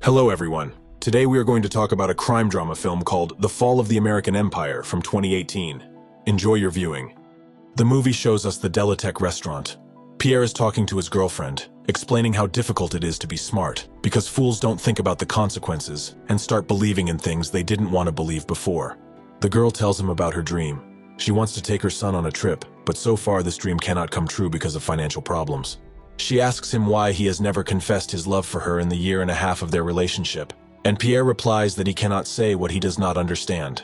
Hello everyone. Today we are going to talk about a crime drama film called The Fall of the American Empire from 2018. Enjoy your viewing. The movie shows us the Delatec restaurant. Pierre is talking to his girlfriend, explaining how difficult it is to be smart, because fools don't think about the consequences and start believing in things they didn't want to believe before. The girl tells him about her dream. She wants to take her son on a trip, but so far this dream cannot come true because of financial problems. She asks him why he has never confessed his love for her in the year and a half of their relationship, and Pierre replies that he cannot say what he does not understand.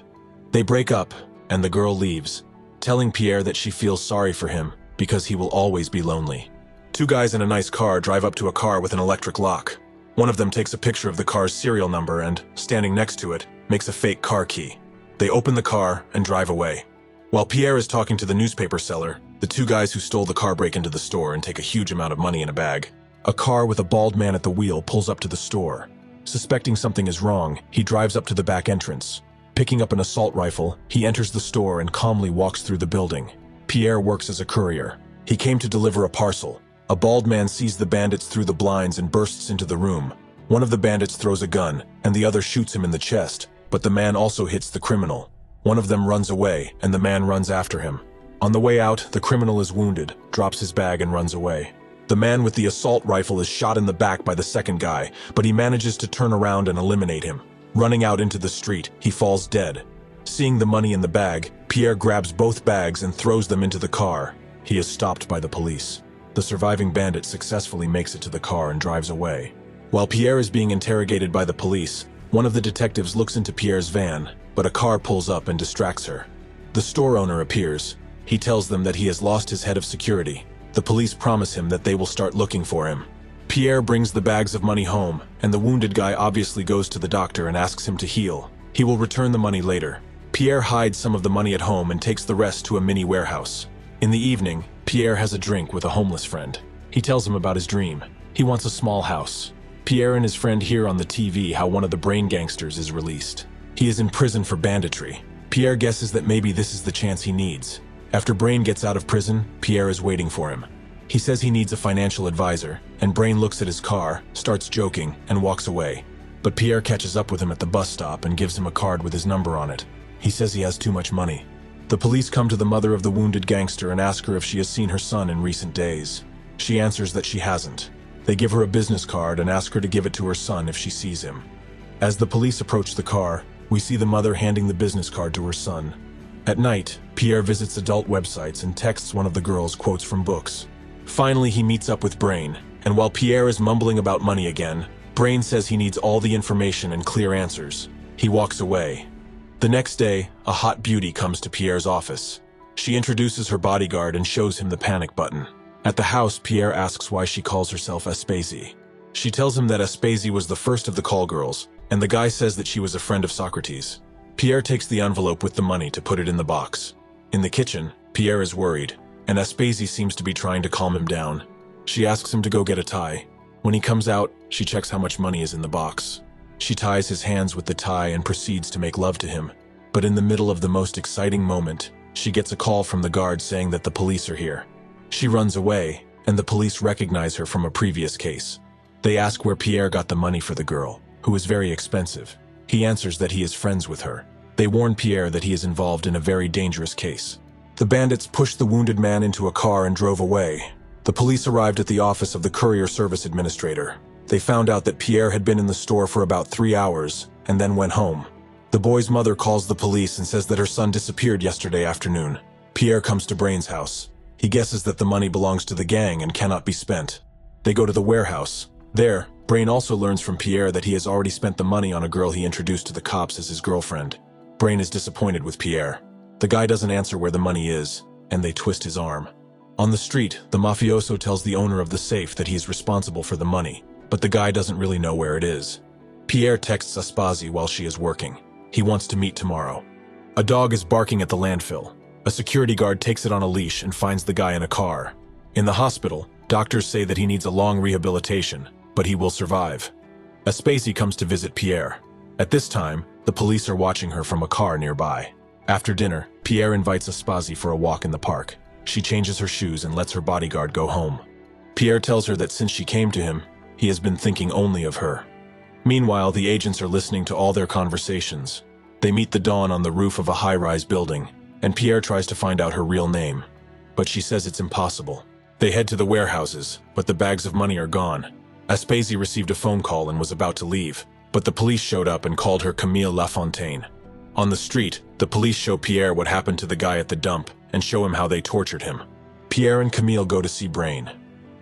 They break up, and the girl leaves, telling Pierre that she feels sorry for him because he will always be lonely. Two guys in a nice car drive up to a car with an electric lock. One of them takes a picture of the car's serial number and, standing next to it, makes a fake car key. They open the car and drive away. While Pierre is talking to the newspaper seller, the two guys who stole the car break into the store and take a huge amount of money in a bag. A car with a bald man at the wheel pulls up to the store. Suspecting something is wrong, he drives up to the back entrance. Picking up an assault rifle, he enters the store and calmly walks through the building. Pierre works as a courier. He came to deliver a parcel. A bald man sees the bandits through the blinds and bursts into the room. One of the bandits throws a gun, and the other shoots him in the chest, but the man also hits the criminal. One of them runs away, and the man runs after him. On the way out, the criminal is wounded, drops his bag and runs away. The man with the assault rifle is shot in the back by the second guy, but he manages to turn around and eliminate him. Running out into the street, he falls dead. Seeing the money in the bag, Pierre grabs both bags and throws them into the car. He is stopped by the police. The surviving bandit successfully makes it to the car and drives away. While Pierre is being interrogated by the police, one of the detectives looks into Pierre's van, but a car pulls up and distracts her. The store owner appears. He tells them that he has lost his head of security. The police promise him that they will start looking for him. Pierre brings the bags of money home, and the wounded guy obviously goes to the doctor and asks him to heal. He will return the money later. Pierre hides some of the money at home and takes the rest to a mini warehouse. In the evening, Pierre has a drink with a homeless friend. He tells him about his dream. He wants a small house. Pierre and his friend hear on the TV how one of the brain gangsters is released. He is in prison for banditry. Pierre guesses that maybe this is the chance he needs. After Brain gets out of prison, Pierre is waiting for him. He says he needs a financial advisor, and Brain looks at his car, starts joking, and walks away. But Pierre catches up with him at the bus stop and gives him a card with his number on it. He says he has too much money. The police come to the mother of the wounded gangster and ask her if she has seen her son in recent days. She answers that she hasn't. They give her a business card and ask her to give it to her son if she sees him. As the police approach the car, we see the mother handing the business card to her son. At night, Pierre visits adult websites and texts one of the girls quotes from books. Finally, he meets up with Brain, and while Pierre is mumbling about money again, Brain says he needs all the information and clear answers. He walks away. The next day, a hot beauty comes to Pierre's office. She introduces her bodyguard and shows him the panic button. At the house, Pierre asks why she calls herself Aspasie. She tells him that Aspasie was the first of the call girls, and the guy says that she was a friend of Socrates. Pierre takes the envelope with the money to put it in the box. In the kitchen, Pierre is worried, and Aspasie seems to be trying to calm him down. She asks him to go get a tie. When he comes out, she checks how much money is in the box. She ties his hands with the tie and proceeds to make love to him. But in the middle of the most exciting moment, she gets a call from the guard saying that the police are here. She runs away, and the police recognize her from a previous case. They ask where Pierre got the money for the girl, who is very expensive. He answers that he is friends with her. They warn Pierre that he is involved in a very dangerous case. The bandits pushed the wounded man into a car and drove away. The police arrived at the office of the Courier service administrator. They found out that Pierre had been in the store for about 3 hours and then went home. The boy's mother calls the police and says that her son disappeared yesterday afternoon. Pierre comes to Brain's house. He guesses that the money belongs to the gang and cannot be spent. They go to the warehouse. There, Brain also learns from Pierre that he has already spent the money on a girl he introduced to the cops as his girlfriend. Brain is disappointed with Pierre. The guy doesn't answer where the money is, and they twist his arm. On the street, the mafioso tells the owner of the safe that he is responsible for the money, but the guy doesn't really know where it is. Pierre texts Aspasie while she is working. He wants to meet tomorrow. A dog is barking at the landfill. A security guard takes it on a leash and finds the guy in a car. In the hospital, doctors say that he needs a long rehabilitation, but he will survive. Aspasie comes to visit Pierre. At this time, the police are watching her from a car nearby. After dinner, Pierre invites Aspasie for a walk in the park. She changes her shoes and lets her bodyguard go home. Pierre tells her that since she came to him, he has been thinking only of her. Meanwhile, the agents are listening to all their conversations. They meet the Dawn on the roof of a high-rise building, and Pierre tries to find out her real name. But she says it's impossible. They head to the warehouses, but the bags of money are gone. Aspasie received a phone call and was about to leave, but the police showed up and called her Camille Lafontaine. On the street, the police show Pierre what happened to the guy at the dump and show him how they tortured him. Pierre and Camille go to see Brain.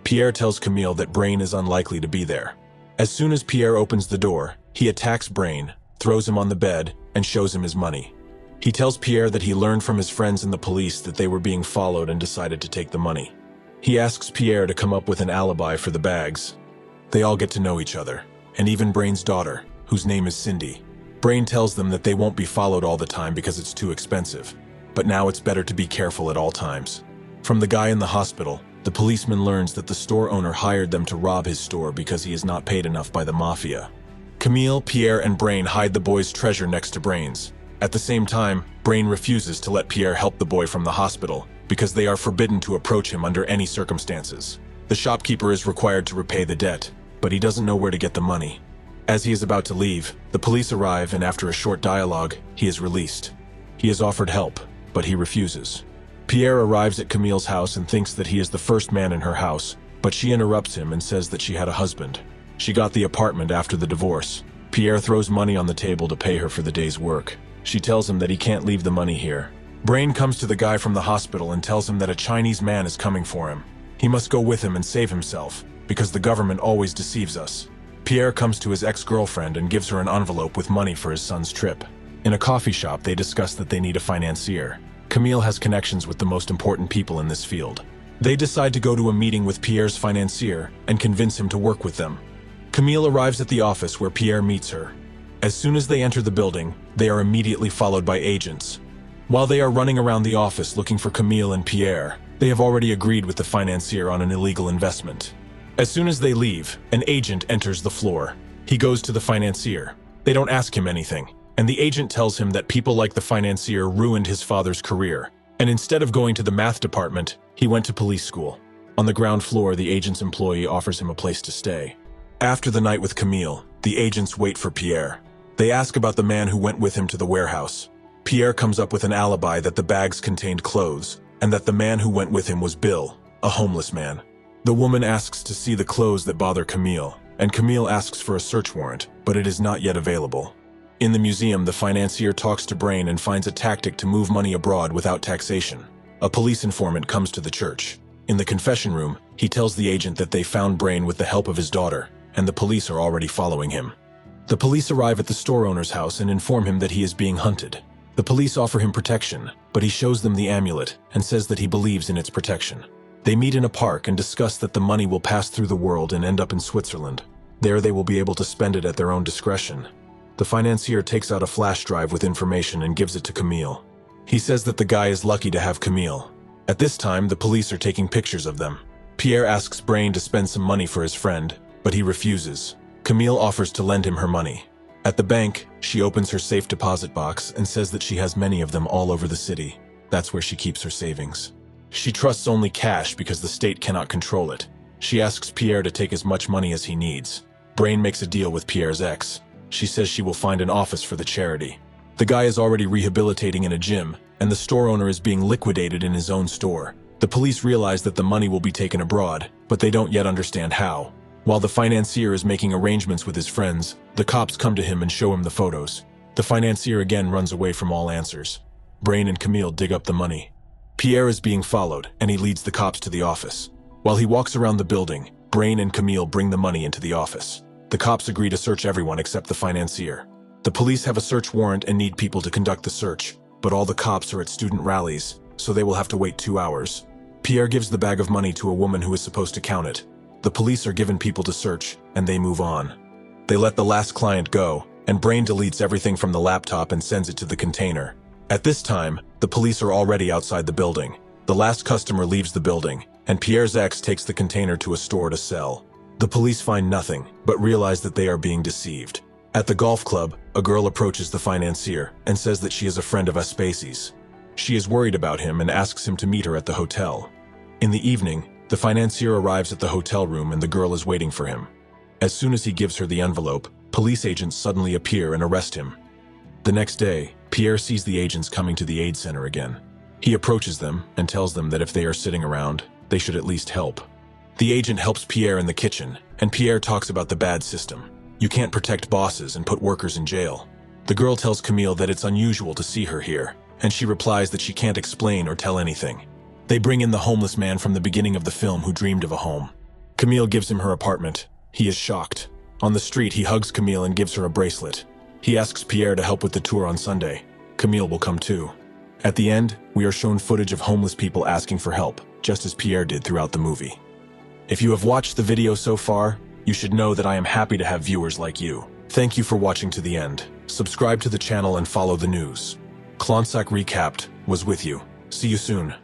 Pierre tells Camille that Brain is unlikely to be there. As soon as Pierre opens the door, he attacks Brain, throws him on the bed, and shows him his money. He tells Pierre that he learned from his friends in the police that they were being followed and decided to take the money. He asks Pierre to come up with an alibi for the bags. They all get to know each other, and even Brain's daughter, whose name is Cindy. Brain tells them that they won't be followed all the time because it's too expensive, but now it's better to be careful at all times. From the guy in the hospital, the policeman learns that the store owner hired them to rob his store because he is not paid enough by the mafia. Camille, Pierre, and Brain hide the boy's treasure next to Brain's. At the same time, Brain refuses to let Pierre help the boy from the hospital because they are forbidden to approach him under any circumstances. The shopkeeper is required to repay the debt, but he doesn't know where to get the money. As he is about to leave, the police arrive, and after a short dialogue, he is released. He is offered help, but he refuses. Pierre arrives at Camille's house and thinks that he is the first man in her house, but she interrupts him and says that she had a husband. She got the apartment after the divorce. Pierre throws money on the table to pay her for the day's work. She tells him that he can't leave the money here. Brain comes to the guy from the hospital and tells him that a Chinese man is coming for him. He must go with him and save himself, because the government always deceives us. Pierre comes to his ex-girlfriend and gives her an envelope with money for his son's trip. In a coffee shop, they discuss that they need a financier. Camille has connections with the most important people in this field. They decide to go to a meeting with Pierre's financier and convince him to work with them. Camille arrives at the office where Pierre meets her. As soon as they enter the building, they are immediately followed by agents. While they are running around the office looking for Camille and Pierre, they have already agreed with the financier on an illegal investment. As soon as they leave, an agent enters the floor. He goes to the financier. They don't ask him anything, and the agent tells him that people like the financier ruined his father's career, and instead of going to the math department, he went to police school. On the ground floor, the agent's employee offers him a place to stay. After the night with Camille, the agents wait for Pierre. They ask about the man who went with him to the warehouse. Pierre comes up with an alibi that the bags contained clothes, and that the man who went with him was Bill, a homeless man. The woman asks to see the clothes that bother Camille, and Camille asks for a search warrant, but it is not yet available. In the museum, the financier talks to Brain and finds a tactic to move money abroad without taxation. A police informant comes to the church. In the confession room, he tells the agent that they found Brain with the help of his daughter, and the police are already following him. The police arrive at the store owner's house and inform him that he is being hunted. The police offer him protection, but he shows them the amulet and says that he believes in its protection. They meet in a park and discuss that the money will pass through the world and end up in Switzerland. There they will be able to spend it at their own discretion. The financier takes out a flash drive with information and gives it to Camille. He says that the guy is lucky to have Camille. At this time, the police are taking pictures of them. Pierre asks Brain to spend some money for his friend, but he refuses. Camille offers to lend him her money. At the bank, she opens her safe deposit box and says that she has many of them all over the city. That's where she keeps her savings. She trusts only cash because the state cannot control it. She asks Pierre to take as much money as he needs. Brain makes a deal with Pierre's ex. She says she will find an office for the charity. The guy is already rehabilitating in a gym, and the store owner is being liquidated in his own store. The police realize that the money will be taken abroad, but they don't yet understand how. While the financier is making arrangements with his friends, the cops come to him and show him the photos. The financier again runs away from all answers. Brain and Camille dig up the money. Pierre is being followed, and he leads the cops to the office. While he walks around the building, Brain and Camille bring the money into the office. The cops agree to search everyone except the financier. The police have a search warrant and need people to conduct the search, but all the cops are at student rallies, so they will have to wait 2 hours. Pierre gives the bag of money to a woman who is supposed to count it. The police are given people to search, and they move on. They let the last client go, and Brain deletes everything from the laptop and sends it to the container. At this time, the police are already outside the building. The last customer leaves the building, and Pierre's ex takes the container to a store to sell. The police find nothing, but realize that they are being deceived. At the golf club, a girl approaches the financier and says that she is a friend of Aspasie's. She is worried about him and asks him to meet her at the hotel. In the evening, the financier arrives at the hotel room and the girl is waiting for him. As soon as he gives her the envelope, Police agents suddenly appear and arrest him. The next day, Pierre sees the agents coming to the aid center again. He approaches them and tells them that if they are sitting around, they should at least help. The agent helps Pierre in the kitchen, and Pierre talks about the bad system. You can't protect bosses and put workers in jail. The girl tells Camille that it's unusual to see her here, and she replies that she can't explain or tell anything. They bring in the homeless man from the beginning of the film who dreamed of a home. Camille gives him her apartment. He is shocked. On the street, he hugs Camille and gives her a bracelet. He asks Pierre to help with the tour on Sunday. Camille will come too. At the end, we are shown footage of homeless people asking for help, just as Pierre did throughout the movie. If you have watched the video so far, you should know that I am happy to have viewers like you. Thank you for watching to the end. Subscribe to the channel and follow the news. Klontsak Recapped was with you. See you soon.